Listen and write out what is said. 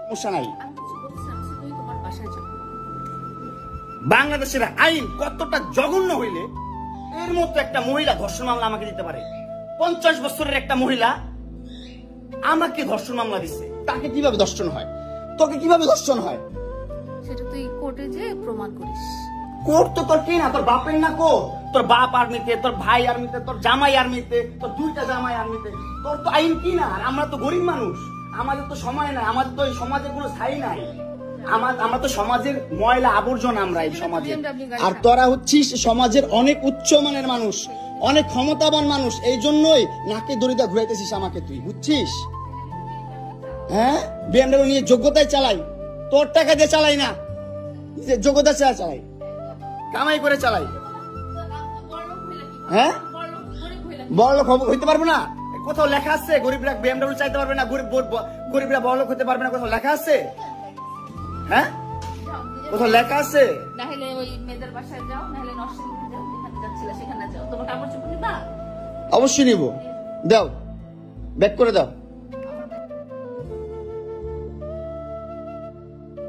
সমস্যা নাই। আমি কিছু বলছিলাম যে তুই তোমার বাসায় যাও। বাংলাদেশের আইন কতটা জঘন্য হইলে এর মতো একটা মহিলা ধর্ষণ মামলা আমাকে দিতে পারে? 50 বছরের একটা মহিলা আমাকে ধর্ষণ মামলা দিচ্ছে। তাকে কিভাবে ধর্ষণ হয়? তোকে কিভাবে ধর্ষণ হয়? সেটা তুই কোর্টে যে প্রমাণ করিস। কোর্ট তো তোর কে না, তোর বাপের না কোর্ট? তোর বাপ আর্মিতে, তোর ভাই আর্মিতে, তোর জামাই আর্মিতে, তোর 2টা জামাই আর্মিতে। তোর তো আইন কি না? আর আমরা তো গরিব মানুষ, আমাদের তো সময় নাই, আমাদের তো এই সমাজে কোনো ছাই নাই। আমরা তো সমাজের ময়লা আবর্জনা, আমরা এই সমাজে। আর তোরা হচ্ছিস সমাজের অনেক উচ্চমানের মানুষ, অনেক ক্ষমতাবান মানুষ, এই জন্যই নাকে দড়িটা ঘুরাইতেছিস আমাকে, তুই বুঝছিস? হ্যাঁ, বিএমডব্লিউ নিয়ে যোগ্যতায় চালাই, তোর টাকা দিয়ে চালাই না, যোগ্যতা চালাই, কামাই করে চালাই। হ্যাঁ, বড়লোক হইতে পারবো না? কোথাও লেখা আছে গরিবরা বিএমডব্লিউ চাইতে পারবে না, গরিবরা বড়লোক হতে পারবে না? কোথাও লেখা আছে? হ্যাঁ, কোথাও লেখা আছে? নাহলে ওই মেয়েদের বাসায় যাও, নাহলে নরসিংদীতে যাও, যেখানে যাচ্ছিলে সেখানে যাও। তোমার কাপড় চোপড় নিবা? অবশ্যই নিব। দাও, ব্যাক করে দাও।